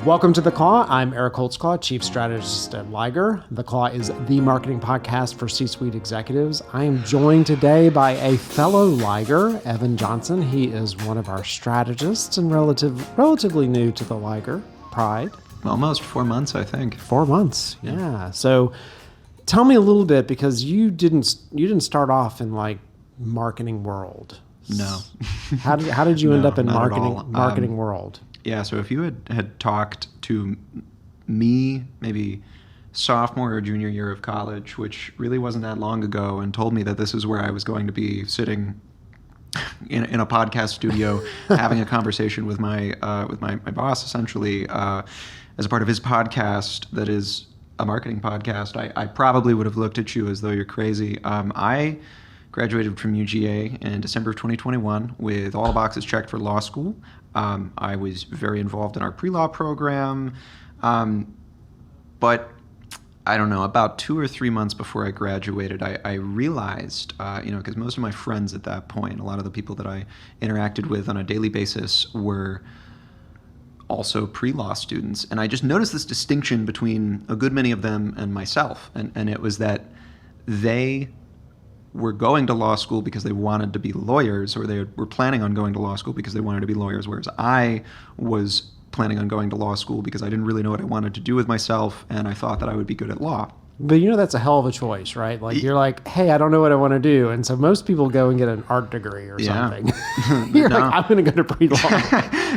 Welcome to The Claw. I'm Eric Holtzclaw, Chief Strategist at Liger. The Claw is the marketing podcast for C-suite executives. I am joined today by a fellow Liger, Evan Johnson. He is one of our strategists and relatively new to the Liger Pride. Almost 4 months, I think. 4 months, yeah. So tell me a little bit, because you didn't start off in like marketing world. No. How did you end up in not marketing world? Yeah, so if you had talked to me maybe sophomore or junior year of college, which really wasn't that long ago, and told me that this is where I was going to be sitting in a podcast studio having a conversation with my boss, essentially, as a part of his podcast that is a marketing podcast, I probably would have looked at you as though you're crazy. I graduated from UGA in December of 2021 with all boxes checked for law school. I was very involved in our pre-law program, but I don't know, about 2 or 3 months before I graduated, I realized, because most of my friends at that point, a lot of the people that I interacted with on a daily basis were also pre-law students. And I just noticed this distinction between a good many of them and myself. And it was that they were going to law school because they wanted to be lawyers, or they were planning on going to law school because they wanted to be lawyers, whereas I was planning on going to law school because I didn't really know what I wanted to do with myself, and I thought that I would be good at law. But that's a hell of a choice, right? Like, you're like, hey, I don't know what I want to do. And so most people go and get an art degree or something. You're like, I'm going to go to pre-law.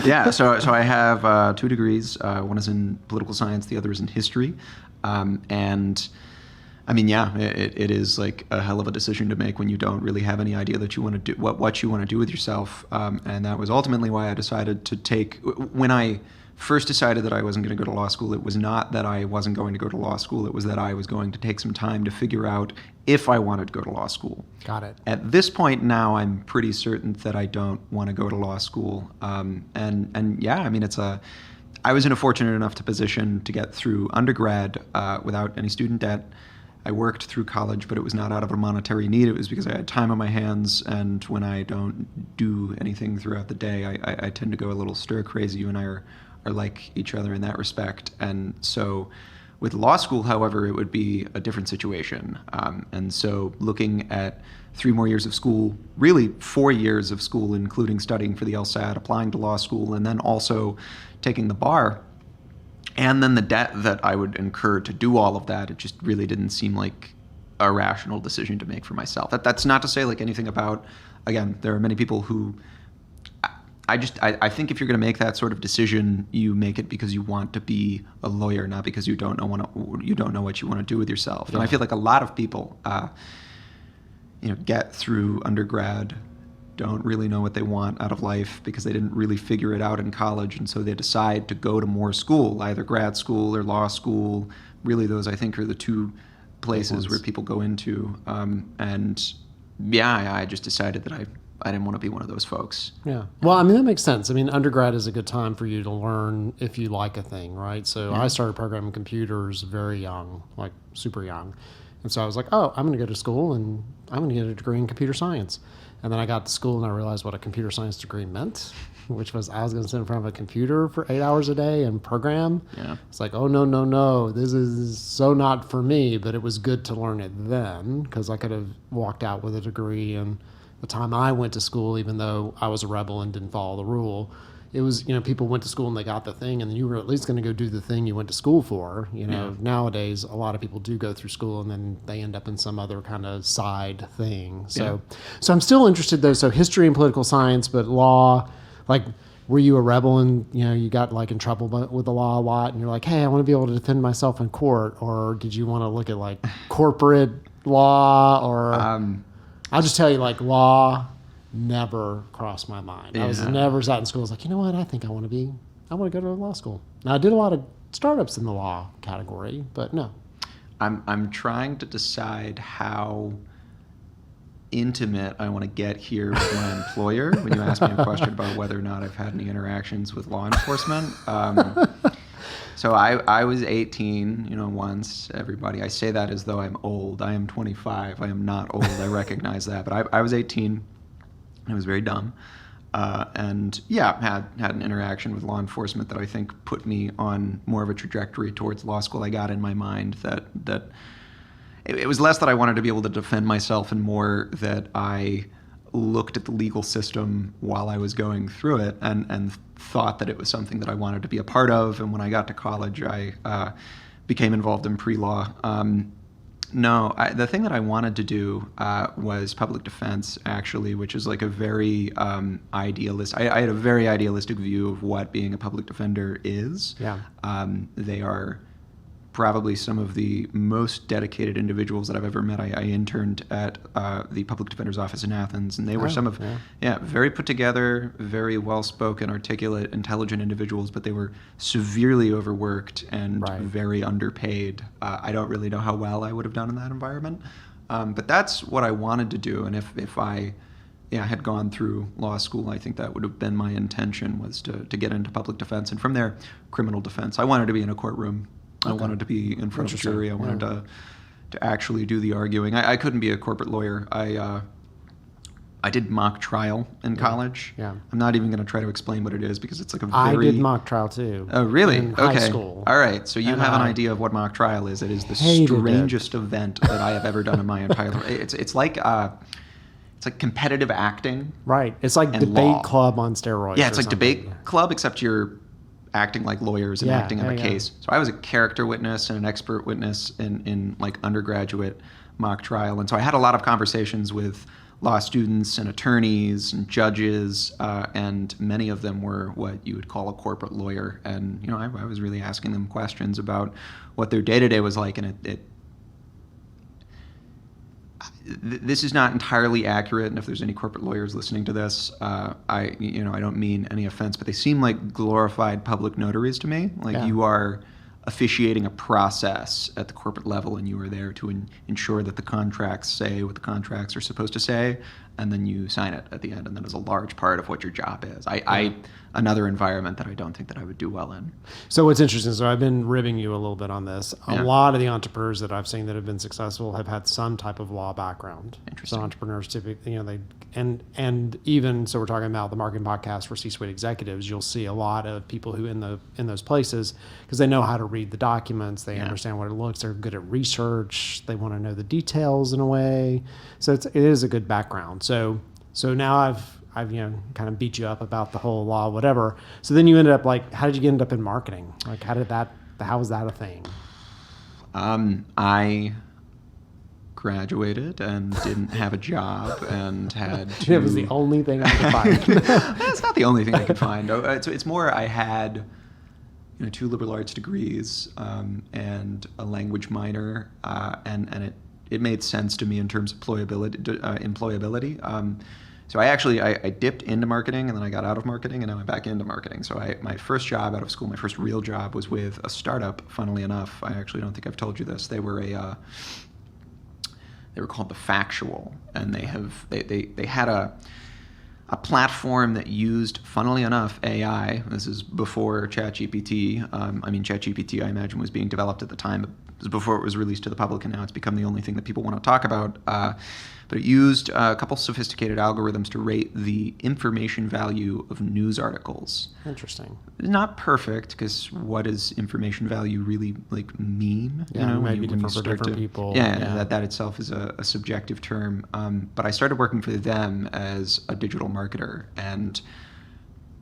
Yeah, so I have 2 degrees. One is in political science, the other is in history. And I mean, yeah, it is like a hell of a decision to make when you don't really have any idea that you want to do what you want to do with yourself. And that was ultimately why I decided to when I first decided that I wasn't going to go to law school, it was not that I wasn't going to go to law school. It was that I was going to take some time to figure out if I wanted to go to law school. Got it. At this point now, I'm pretty certain that I don't want to go to law school. And yeah, I mean, I was in a fortunate enough position to get through undergrad without any student debt. I worked through college, but it was not out of a monetary need. It was because I had time on my hands, and when I don't do anything throughout the day, I tend to go a little stir crazy. You and I are like each other in that respect. And so with law school, however, it would be a different situation. And so looking at 3 more years of school, really 4 years of school, including studying for the LSAT, applying to law school, and then also taking the bar, and then the debt that I would incur to do all of that, it just really didn't seem like a rational decision to make for myself. That's not to say like anything about, again, there are many people who, I think if you're going to make that sort of decision, you make it because you want to be a lawyer, not because you don't know what you want to do with yourself. And I feel like a lot of people, get through undergrad, don't really know what they want out of life because they didn't really figure it out in college, and so they decide to go to more school, either grad school or law school. Really, those I think are the 2 places where people go into. And yeah, I just decided that I didn't want to be one of those folks. Yeah. Well, I mean, that makes sense. I mean, undergrad is a good time for you to learn if you like a thing, right? So I started programming computers very young, like super young. And so I was like, oh, I'm going to go to school and I'm going to get a degree in computer science. And then I got to school and I realized what a computer science degree meant, which was I was going to sit in front of a computer for 8 hours a day and program. Yeah. It's like, oh, no, this is so not for me. But it was good to learn it then, because I could have walked out with a degree. And the time I went to school, even though I was a rebel and didn't follow the rule, it was, people went to school and they got the thing, and then you were at least going to go do the thing you went to school for. Nowadays, a lot of people do go through school and then they end up in some other kind of side thing. So I'm still interested though. So history and political science, but law, like, were you a rebel and, you got like in trouble with the law a lot and you're like, hey, I want to be able to defend myself in court? Or did you want to look at like corporate law or, I'll just tell you, like, law never crossed my mind. I was never sat in school. I was like, you know what? I think I want to go to law school. Now I did a lot of startups in the law category, but no. I'm trying to decide how intimate I want to get here with my employer when you ask me a question about whether or not I've had any interactions with law enforcement. So I was 18, once, everybody. I say that as though I'm old. I am 25. I am not old. I recognize that. But I was 18. I was very dumb. and yeah, had an interaction with law enforcement that I think put me on more of a trajectory towards law school. I got in my mind that it was less that I wanted to be able to defend myself and more that I looked at the legal system while I was going through it and thought that it was something that I wanted to be a part of. And when I got to college, I became involved in pre-law. The thing that I wanted to do was public defense, actually, which is like a very idealist. I had a very idealistic view of what being a public defender is. Yeah. They are probably some of the most dedicated individuals that I've ever met. I interned at the public defender's office in Athens, and they were very put together, very well-spoken, articulate, intelligent individuals, but they were severely overworked and very underpaid. I don't really know how well I would have done in that environment, but that's what I wanted to do, and if I had gone through law school, I think that would have been my intention, was to get into public defense, and from there, criminal defense. I wanted to be in a courtroom. I wanted to be in front of a jury. I wanted to actually do the arguing. I couldn't be a corporate lawyer. I did mock trial in college. Yeah. I'm not even going to try to explain what it is because it's like a very... I did mock trial too. Oh, really? In okay. high school. All right. So you have an idea of what mock trial is. It is the strangest event that I have ever done in my entire life. It's like competitive acting. Right. It's like debate law. club on steroids. Yeah, it's like debate club, except you're acting like lawyers and acting out a case. So I was a character witness and an expert witness in like undergraduate mock trial. And so I had a lot of conversations with law students and attorneys and judges, and many of them were what you would call a corporate lawyer. And, I was really asking them questions about what their day-to-day was like. And this is not entirely accurate, and if there's any corporate lawyers listening to this, I don't mean any offense, but they seem like glorified public notaries to me. You are officiating a process at the corporate level, and you are there to ensure that the contracts say what the contracts are supposed to say, and then you sign it at the end, and that is a large part of what your job is. Another environment that I don't think that I would do well in. So what's interesting, so I've been ribbing you a little bit on this. A lot of the entrepreneurs that I've seen that have been successful have had some type of law background. Interesting. So entrepreneurs typically, and even, so we're talking about the marketing podcast for C-suite executives, you'll see a lot of people who in those places, because they know how to read the documents, they understand what it looks, they're good at research, they want to know the details in a way. So it is a good background. So now I've kind of beat you up about the whole law, whatever. So then you ended up how did you end up in marketing? How was that a thing? I graduated and didn't have a job and had to... It was the only thing I could find. It's not the only thing I could find. It's more I had 2 liberal arts degrees and a language minor, and it made sense to me in terms of employability. So I dipped into marketing, and then I got out of marketing, and now I'm back into marketing. So my first job out of school, my first real job, was with a startup. Funnily enough, I actually don't think I've told you this. They were they were called The Factual, and they had a platform that used, funnily enough, AI. This is before ChatGPT. ChatGPT, I imagine, was being developed at the time. It was before it was released to the public, and now it's become the only thing that people want to talk about. But it used a couple sophisticated algorithms to rate the information value of news articles. Interesting. Not perfect, because what does information value really mean? Yeah, it might be different for different people. Yeah. That itself is a subjective term. But I started working for them as a digital marketer, and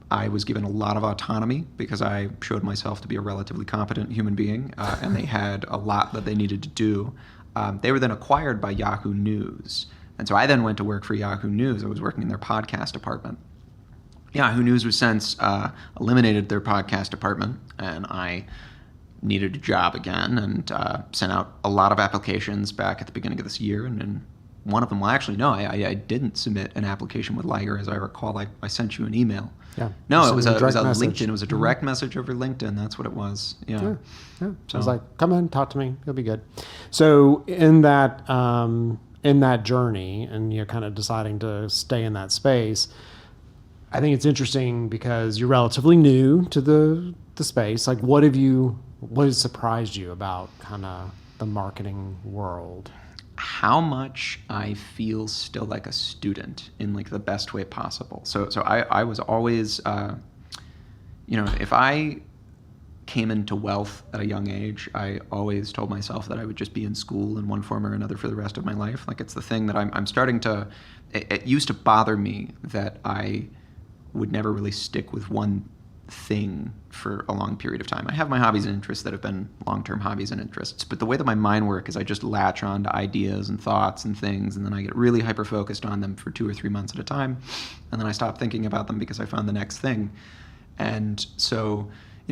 I was given a lot of autonomy because I showed myself to be a relatively competent human being, and they had a lot that they needed to do. They were then acquired by Yahoo News. And so I then went to work for Yahoo News. I was working in their podcast department. Yahoo News was since eliminated their podcast department, and I needed a job again and sent out a lot of applications back at the beginning of this year. And then one of them, I didn't submit an application with Liger. As I recall, I sent you an email. Yeah. No, it was a LinkedIn. It was a direct message over LinkedIn. That's what it was. Yeah. So I was like, come in, talk to me. It'll be good. So in that journey, and you're kind of deciding to stay in that space, I think it's interesting because you're relatively new to the space. What has surprised you about kind of the marketing world? how much I feel still like a student in like the best way possible. So I was always, if I came into wealth at a young age, I always told myself that I would just be in school in one form or another for the rest of my life. Like, it's the thing that I'm starting to, it used to bother me that I would never really stick with one thing for a long period of time. I have my hobbies and interests that have been long-term hobbies and interests, but the way that my mind works is I just latch on to ideas and thoughts and things, and then I get really hyper-focused on them for 2 or 3 months at a time, and then I stop thinking about them because I found the next thing. And so,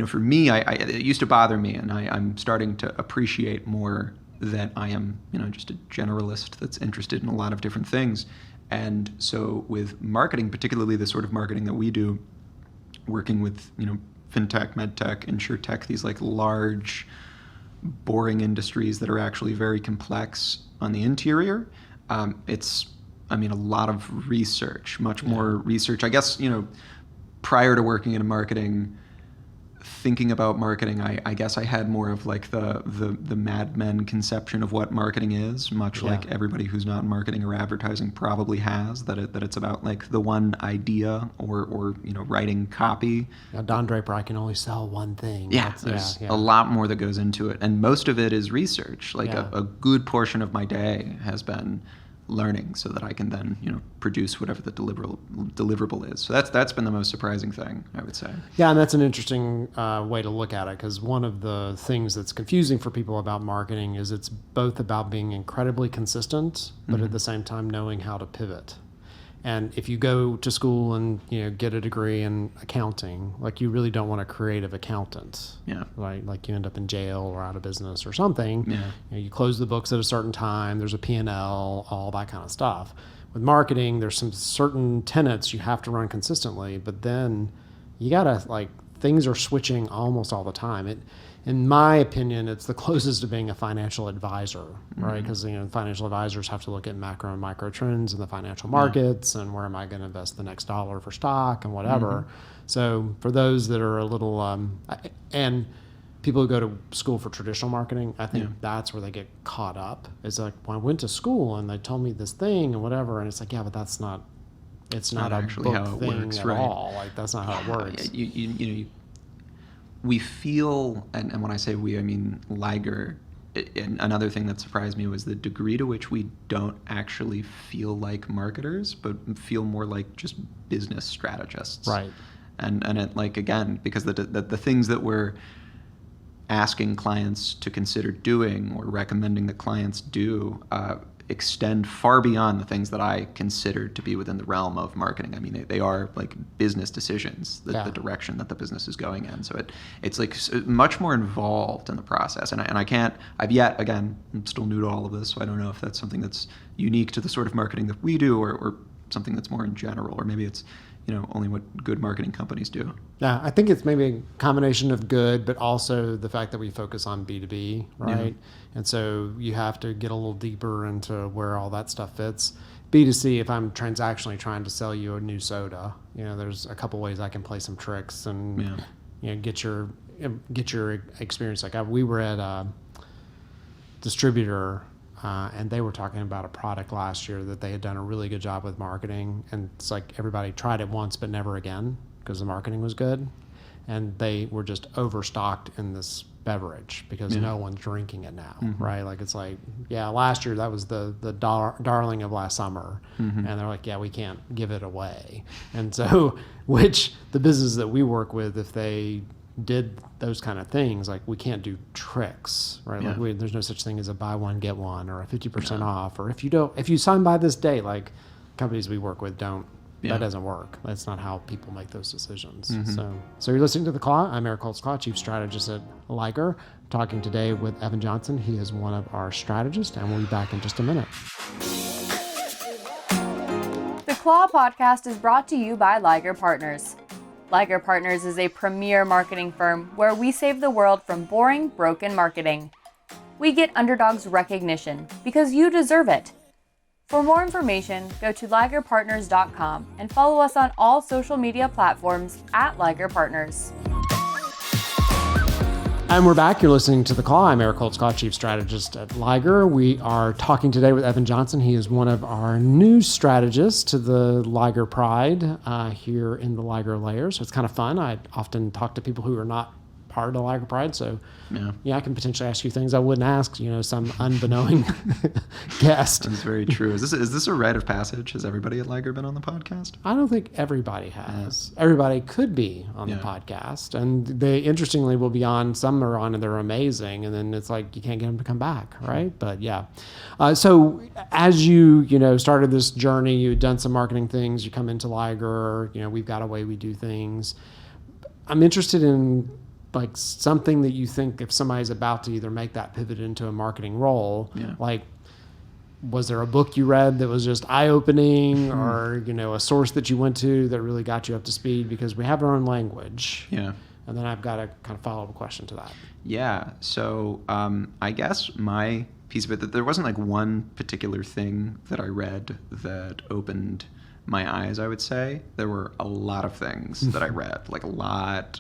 for me, it used to bother me, and I'm starting to appreciate more that I am, just a generalist that's interested in a lot of different things. And so with marketing, particularly the sort of marketing that we do, working with, fintech, medtech, insurtech, these like large, boring industries that are actually very complex on the interior, it's, a lot of research, much more research. I guess, prior to working in marketing, thinking about marketing, I guess I had more of like the Mad Men conception of what marketing is, much like everybody who's not in marketing or advertising probably has, that it's about like the one idea or writing copy. Now, Don Draper, I can only sell one thing. There's a lot more that goes into it, and most of it is research. Like a good portion of my day has been learning so that I can then, produce whatever the deliverable is. So that's been the most surprising thing, I would say. Yeah, and that's an interesting way to look at it, because one of the things that's confusing for people about marketing is it's both about being incredibly consistent, but at the same time knowing how to pivot. And if you go to school and get a degree in accounting, like, you really don't want a creative accountant. Yeah. Right? Like, you end up in jail or out of business or something. Yeah. You close the books at a certain time. There's a P&L, all that kind of stuff. With marketing, there's some certain tenets you have to run consistently, but then you gotta, things are switching almost all the time. In my opinion, it's the closest to being a financial advisor, right? Because financial advisors have to look at macro and micro trends in the financial markets, and where am I going to invest the next dollar for stock and whatever. So for those that are a little, and people who go to school for traditional marketing, I think that's where they get caught up. It's like, well, I went to school and they told me this thing and whatever, and it's like, yeah, but that's not. It's not actually a book how it thing works, at right? all. Like, that's not how it works. We feel, and when I say we, I mean Liger. And another thing that surprised me was the degree to which we don't actually feel like marketers, but feel more like just business strategists. Right. And it, like, again, because the things that we're asking clients to consider doing or recommending that clients do extend far beyond the things that I consider to be within the realm of marketing. I mean, they are like business decisions, the direction that the business is going in. So it's like much more involved in the process. And I'm still new to all of this, so I don't know if that's something that's unique to the sort of marketing that we do, or something that's more in general, or maybe it's only what good marketing companies do. Yeah, I think it's maybe a combination of good, but also the fact that we focus on B2B, right? Yeah. And so you have to get a little deeper into where all that stuff fits. B2C, if I'm transactionally trying to sell you a new soda, there's a couple ways I can play some tricks and get your experience. Like, we were at a distributor. And they were talking about a product last year that they had done a really good job with marketing. And it's like everybody tried it once, but never again, because the marketing was good. And they were just overstocked in this beverage because no one's drinking it now, right? Like, it's like, last year that was the darling of last summer. And they're like, we can't give it away. And so, which the business that we work with, if they did those kind of things, like, we can't do tricks, right? Like, there's no such thing as a buy one get one or a 50% off, or if you sign by this date, like, companies we work with don't. That doesn't work. That's not how people make those decisions. So you're listening to The Claw. I'm Eric Holtzclaw, Chief Strategist at Liger, talking today with Evan Johnson. He is one of our strategists, and we'll be back in just a minute. The Claw podcast is brought to you by Liger Partners. Liger Partners is a premier marketing firm where we save the world from boring, broken marketing. We get underdogs recognition because you deserve it. For more information, go to ligerpartners.com and follow us on all social media platforms at Liger Partners. And we're back. You're listening to The Claw. I'm Eric Holtzclaw, Chief Strategist at Liger. We are talking today with Evan Johnson. He is one of our new strategists to the Liger Pride here in the Liger Layer. So it's kind of fun. I often talk to people who are not part of the Liger Pride. So yeah, I can potentially ask you things I wouldn't ask, some unbeknown guest. That's very true. Is this a rite of passage? Has everybody at Liger been on the podcast? I don't think everybody has. Everybody could be on the podcast. And they, interestingly, will be on. Some are on and they're amazing. And then it's like you can't get them to come back, right? But yeah. So as you, started this journey, you'd done some marketing things, you come into Liger, we've got a way we do things. I'm interested in like something that you think if somebody's about to either make that pivot into a marketing role, like was there a book you read that was just eye-opening or, a source that you went to that really got you up to speed? Because we have our own language. Yeah. And then I've got a kind of follow-up question to that. Yeah. So I guess my piece of it, that there wasn't like one particular thing that I read that opened my eyes, I would say. There were a lot of things that I read, like a lot.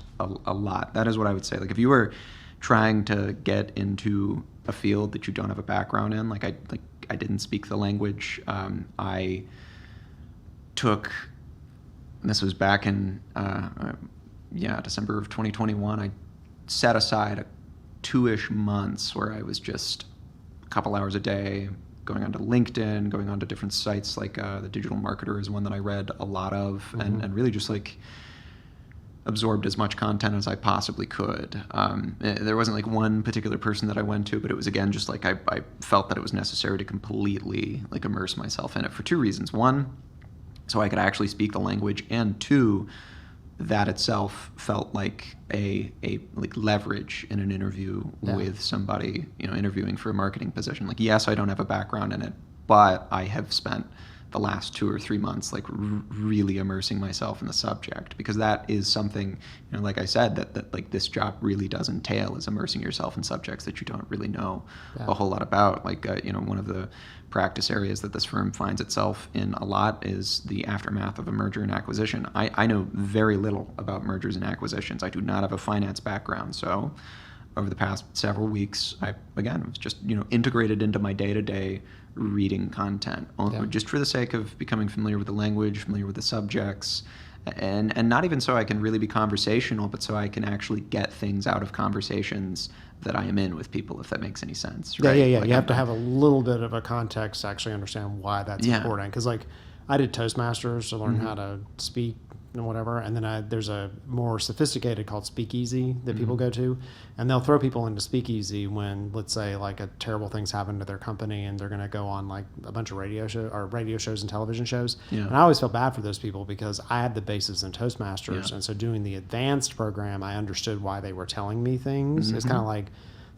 That is what I would say. Like if you were trying to get into a field that you don't have a background in, like I didn't speak the language. I took, and this was back in December of 2021. I set aside 2-ish months where I was just a couple hours a day going onto LinkedIn, going onto different sites like The Digital Marketer is one that I read a lot of, and really just like absorbed as much content as I possibly could. There wasn't like one particular person that I went to, but it was again just like I felt that it was necessary to completely like immerse myself in it for 2 reasons. 1, so I could actually speak the language, and 2, that itself felt like a like leverage in an interview with somebody, interviewing for a marketing position. Like, yes, I don't have a background in it, but I have spent the last 2 or 3 months like really immersing myself in the subject, because that is something, like I said, that like this job really does entail, is immersing yourself in subjects that you don't really know a whole lot about. Like, one of the practice areas that this firm finds itself in a lot is the aftermath of a merger and acquisition. I know very little about mergers and acquisitions. I do not have a finance background. So over the past several weeks, I, again, was just, integrated into my day-to-day reading content, just for the sake of becoming familiar with the language, familiar with the subjects, and not even so I can really be conversational, but so I can actually get things out of conversations that I am in with people, if that makes any sense. Right? Yeah. Like you have to have a little bit of a context to actually understand why that's important. Because like I did Toastmasters to learn how to speak and whatever, and then there's a more sophisticated called Speakeasy that people go to, and they'll throw people into Speakeasy when, let's say, like a terrible thing's happened to their company and they're going to go on like a bunch of radio shows and television shows. And I always felt bad for those people because I had the basis in Toastmasters, and so doing the advanced program, I understood why they were telling me things. It's kind of like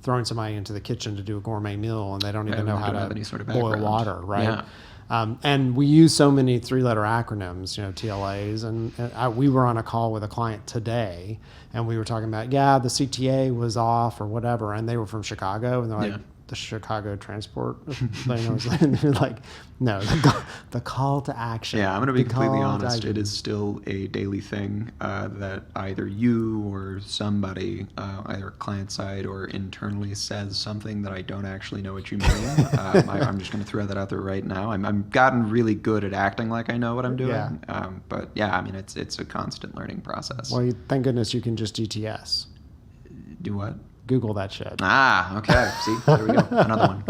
throwing somebody into the kitchen to do a gourmet meal and they don't even know how to any sort of boil water, right? And we use so many 3-letter acronyms, TLAs, and we were on a call with a client today, and we were talking about, the CTA was off or whatever, and they were from Chicago, and they're like, the Chicago transport, like, no, the call to action. Yeah, I'm going to be completely honest. It is still a daily thing that either you or somebody, either client side or internally, says something that I don't actually know what you mean. I'm just going to throw that out there right now. I'm gotten really good at acting like I know what I'm doing. But yeah, I mean, it's a constant learning process. Well, thank goodness you can just GTS. Do what? Google that shit. Okay. See, there we go. Another one.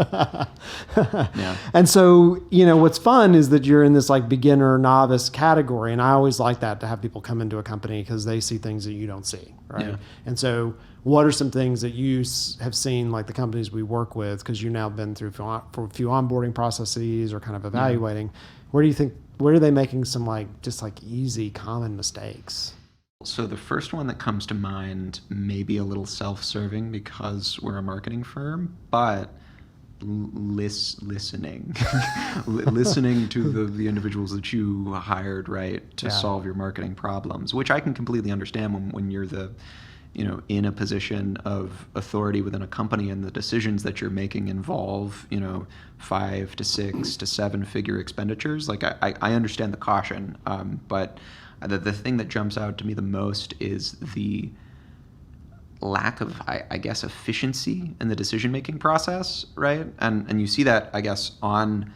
Yeah. And so, what's fun is that you're in this like beginner novice category. And I always like that, to have people come into a company because they see things that you don't see. Right. Yeah. And so what are some things that you have seen, like the companies we work with, because you've now been through for a few onboarding processes or kind of evaluating, where are they making some like, just like easy common mistakes? So the first one that comes to mind may be a little self-serving because we're a marketing firm, but listening listening to the individuals that you hired, right, to solve your marketing problems, which I can completely understand when you're in a position of authority within a company and the decisions that you're making involve, 5 to 6 to 7 figure expenditures. Like I understand the caution, but the thing that jumps out to me the most is the lack of, I guess, efficiency in the decision-making process, right? And you see that, I guess, on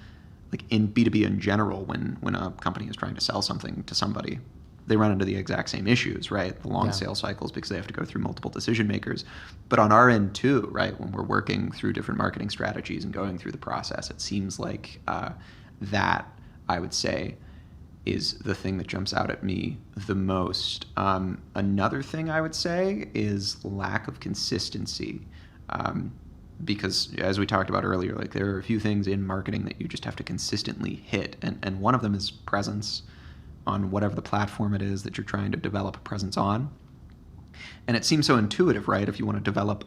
like in B2B in general, when a company is trying to sell something to somebody, they run into the exact same issues, right? The long sales cycles because they have to go through multiple decision makers. But on our end too, right, when we're working through different marketing strategies and going through the process, it seems like that, I would say, is the thing that jumps out at me the most. Another thing I would say is lack of consistency. Because as we talked about earlier, like there are a few things in marketing that you just have to consistently hit. And one of them is presence on whatever the platform it is that you're trying to develop a presence on. And it seems so intuitive, right? If you want to develop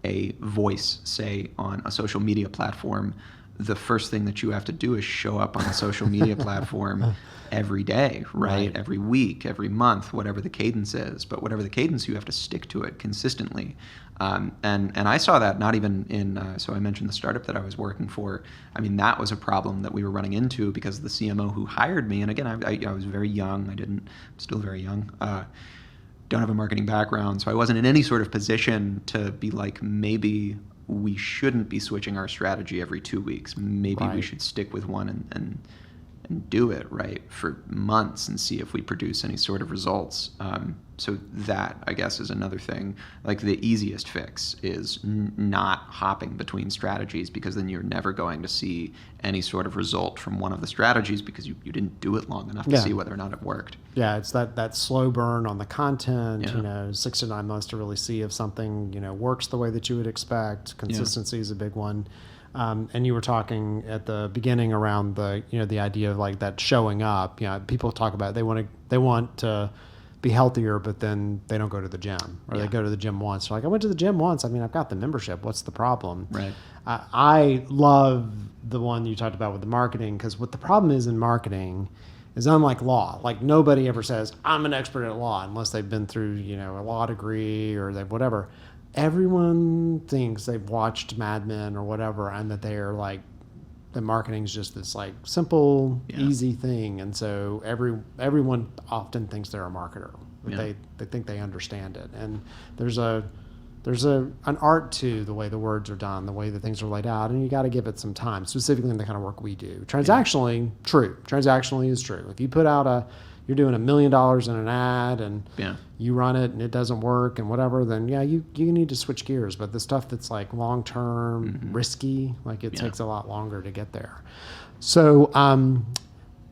a voice, say, on a social media platform, the first thing that you have to do is show up on a social media platform every day, right? Every week, every month, whatever the cadence is. But whatever the cadence, you have to stick to it consistently. And I saw that not even in, so I mentioned the startup that I was working for. I mean, that was a problem that we were running into because the CMO who hired me, and again, I was very young. I'm still very young. Don't have a marketing background, so I wasn't in any sort of position to be like, maybe we shouldn't be switching our strategy every 2 weeks. Maybe we should stick with one and do it right for months and see if we produce any sort of results. So that, I guess, is another thing. Like the easiest fix is not hopping between strategies, because then you're never going to see any sort of result from one of the strategies because you didn't do it long enough to see whether or not it worked. Yeah, it's that slow burn on the content, 6 to 9 months to really see if something, works the way that you would expect. Consistency is a big one. And you were talking at the beginning around the idea of like that showing up. People talk about they want to be healthier, but then they don't go to the gym, or they go to the gym once. They're like, I went to the gym once. I mean, I've got the membership. What's the problem? Right. I love the one you talked about with the marketing, because what the problem is in marketing is, unlike law, like nobody ever says I'm an expert at law unless they've been through a law degree or they've whatever. Everyone thinks they've watched Mad Men or whatever, and that they're like, the marketing is just this like simple, easy thing. And so everyone often thinks they're a marketer. They think they understand it. And there's an art to the way the words are done, the way that things are laid out, and you got to give it some time, specifically in the kind of work we do. Transactionally, true. Transactionally is true. If you put out you're doing $1 million in an ad and you run it and it doesn't work and whatever, then you need to switch gears. But the stuff that's like long-term, risky, like it takes a lot longer to get there. So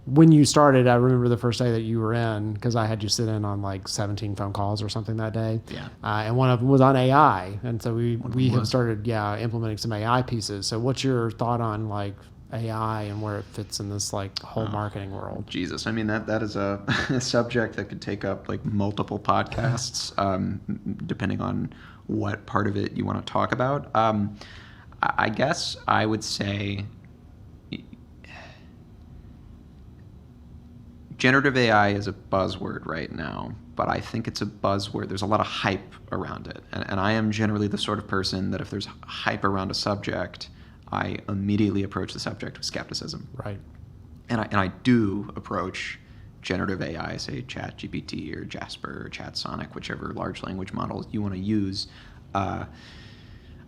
when you started, I remember the first day that you were in, because I had you sit in on like 17 phone calls or something that day. And one of them was on AI. And so we have started, implementing some AI pieces. So what's your thought on like AI and where it fits in this like whole marketing world? Jesus, I mean that is a subject that could take up like multiple podcasts, depending on what part of it you want to talk about. I guess I would say generative AI is a buzzword right now, but I think it's a buzzword. There's a lot of hype around it, and I am generally the sort of person that if there's hype around a subject, I immediately approach the subject with skepticism. Right. And I do approach generative AI, say ChatGPT or Jasper or ChatSonic, whichever large language model you want to use. I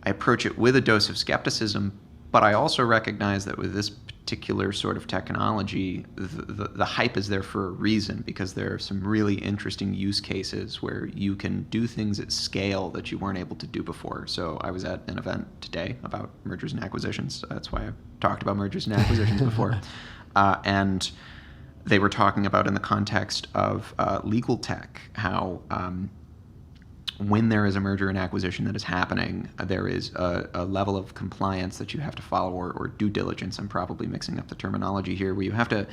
approach it with a dose of skepticism, but I also recognize that with this particular sort of technology, the hype is there for a reason, because there are some really interesting use cases where you can do things at scale that you weren't able to do before. So I was at an event today about mergers and acquisitions. That's why I've talked about mergers and acquisitions before. And they were talking about, in the context of legal tech, how when there is a merger and acquisition that is happening, there is a level of compliance that you have to follow, or due diligence. I'm probably mixing up the terminology here, where you have to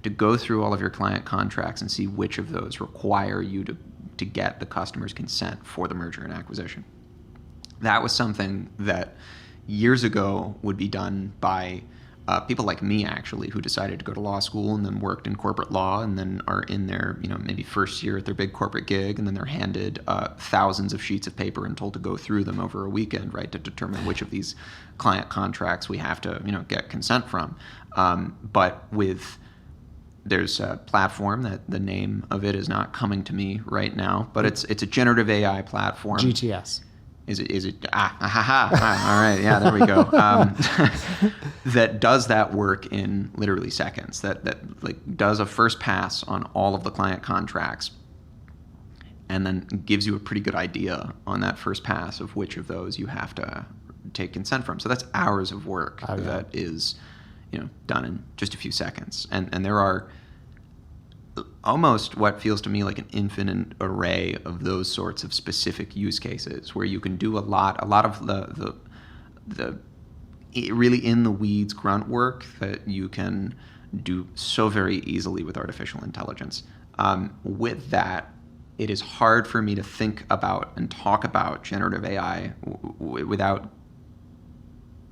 go through all of your client contracts and see which of those require you to get the customer's consent for the merger and acquisition. That was something that years ago would be done by people like me, actually, who decided to go to law school and then worked in corporate law, and then are in their, maybe first year at their big corporate gig, and then they're handed thousands of sheets of paper and told to go through them over a weekend, right, to determine which of these client contracts we have to, get consent from. But there's a platform that the name of it is not coming to me right now, but it's a generative AI platform. GTS. Is it all right, yeah, there we go. That does that work in literally seconds, that like does a first pass on all of the client contracts, and then gives you a pretty good idea on that first pass of which of those you have to take consent from. So that's hours of work that is, done in just a few seconds. And there are almost what feels to me like an infinite array of those sorts of specific use cases where you can do a lot of the really in the weeds grunt work that you can do so very easily with artificial intelligence. With that, it is hard for me to think about and talk about generative AI without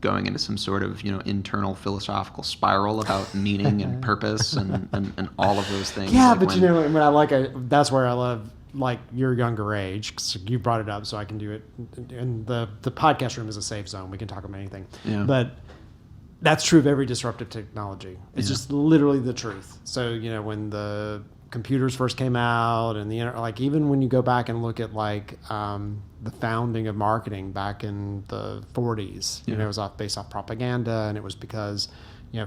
going into some sort of internal philosophical spiral about meaning and purpose and all of those things. Yeah, like but when I that's where I love like your younger age. 'Cause you brought it up, so I can do it. And the podcast room is a safe zone. We can talk about anything. Yeah. But that's true of every disruptive technology. It's just literally the truth. So when the computers first came out and like even when you go back and look at like the founding of marketing back in the 40s, it was based off propaganda, and it was because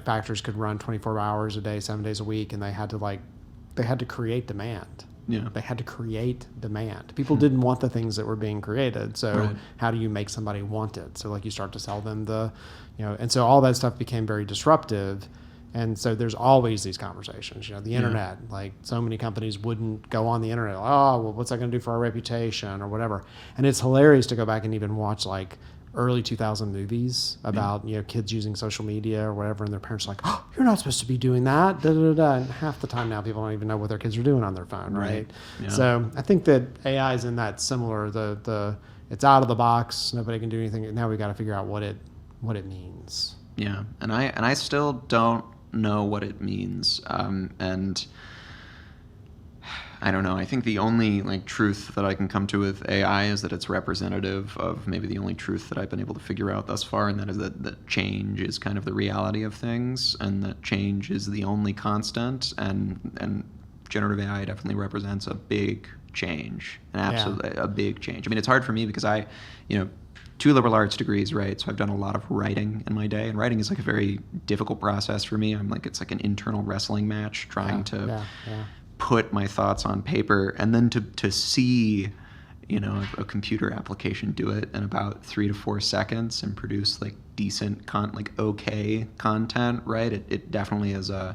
factories could run 24 hours a day, 7 days a week, and they had to create demand. They had to create demand. People didn't want the things that were being created, so how do you make somebody want it? So like you start to sell them and so all that stuff became very disruptive. And so there's always these conversations, the internet, like so many companies wouldn't go on the internet. Oh, well, what's that going to do for our reputation or whatever? And it's hilarious to go back and even watch like early 2000 movies about, kids using social media or whatever. And their parents are like, oh, you're not supposed to be doing that. Da, da, da. And half the time now people don't even know what their kids are doing on their phone. Right. Yeah. So I think that AI is in that similar, it's out of the box. Nobody can do anything. Now we got to figure out what it means. Yeah. And I still don't know what it means, and I don't know. I think the only truth that I can come to with AI is that it's representative of maybe the only truth that I've been able to figure out thus far, and that is that change is kind of the reality of things, and that change is the only constant, and generative AI definitely represents a big change, a big change. I mean, it's hard for me because I, 2 liberal arts degrees, right? So I've done a lot of writing in my day, and writing is like a very difficult process for me. It's like an internal wrestling match trying to put my thoughts on paper, and then to see, a computer application do it in about 3 to 4 seconds and produce like decent okay content, right? It definitely is I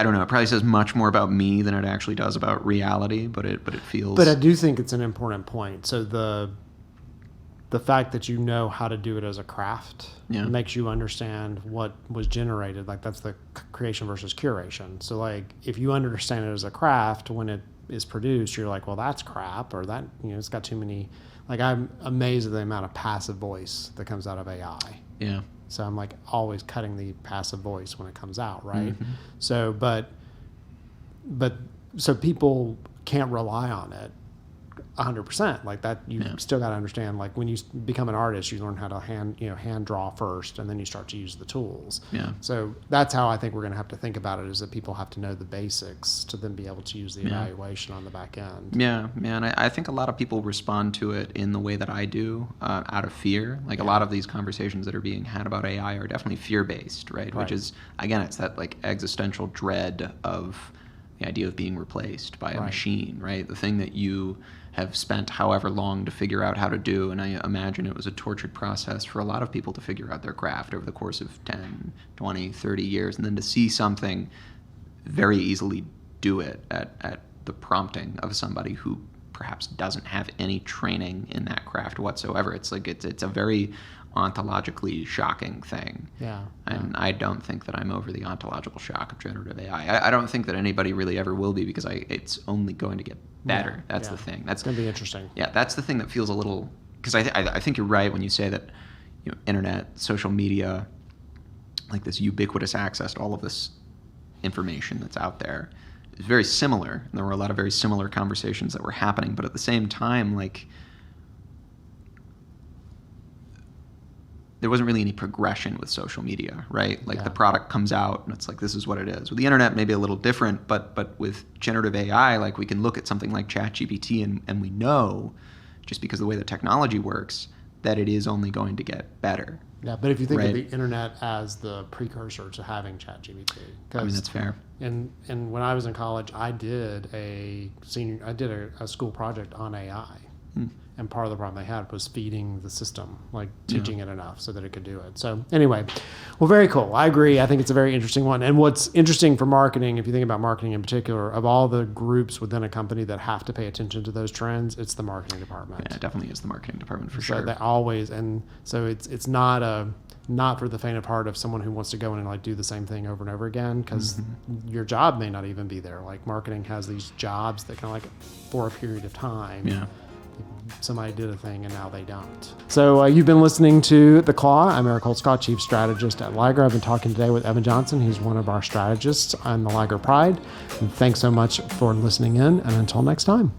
don't know. It probably says much more about me than it actually does about reality, but it feels. But I do think it's an important point. So the fact that you know how to do it as a craft makes you understand what was generated. Like that's the creation versus curation. So like if you understand it as a craft, when it is produced, you're like, well, that's crap, or that it's got too many. Like I'm amazed at the amount of passive voice that comes out of AI. Yeah. So I'm like always cutting the passive voice when it comes out, right? Mm-hmm. So so people can't rely on it 100%. Like that, you still got to understand. Like when you become an artist, you learn how to hand draw first, and then you start to use the tools. Yeah. So that's how I think we're going to have to think about it. Is that people have to know the basics to then be able to use the evaluation on the back end. Yeah, man. I think a lot of people respond to it in the way that I do, out of fear. Like a lot of these conversations that are being had about AI are definitely fear-based, right? Which is, again, it's that like existential dread of the idea of being replaced by a machine, right? The thing that you have spent however long to figure out how to do, and I imagine it was a tortured process for a lot of people to figure out their craft over the course of 10, 20, 30 years, and then to see something very easily do it at the prompting of somebody who perhaps doesn't have any training in that craft whatsoever. It's like it's a very ontologically shocking thing. Yeah. And I don't think that I'm over the ontological shock of generative AI. I don't think that anybody really ever will be, because it's only going to get better. That's the thing. That's going to be interesting. Yeah, that's the thing that feels a little, because I think you're right when you say that internet, social media, like this ubiquitous access to all of this information that's out there is very similar. And there were a lot of very similar conversations that were happening, but at the same time, like, there wasn't really any progression with social media, right? Like the product comes out and it's like, this is what it is. With the internet, maybe a little different, but with generative AI, like we can look at something like ChatGPT and we know just because of the way the technology works, that it is only going to get better. Yeah, but if you think of Right. the internet as the precursor to having ChatGPT, I mean, that's fair. And when I was in college, I did a school project on AI, and part of the problem they had was feeding the system, like teaching it enough so that it could do it. So anyway, well, very cool. I agree. I think it's a very interesting one. And what's interesting for marketing, if you think about marketing in particular, of all the groups within a company that have to pay attention to those trends, it's the marketing department. Yeah, it definitely is the marketing department for So sure. they always, and so it's not for the faint of heart of someone who wants to go in and like do the same thing over and over again, because your job may not even be there. Like marketing has these jobs that kind of like for a period of time. Yeah. Somebody did a thing and now they don't. So you've been listening to The Claw. I'm Eric Holtzclaw, Chief Strategist at Liger. I've been talking today with Evan Johnson. He's one of our strategists on the Liger Pride. And thanks so much for listening in, and until next time.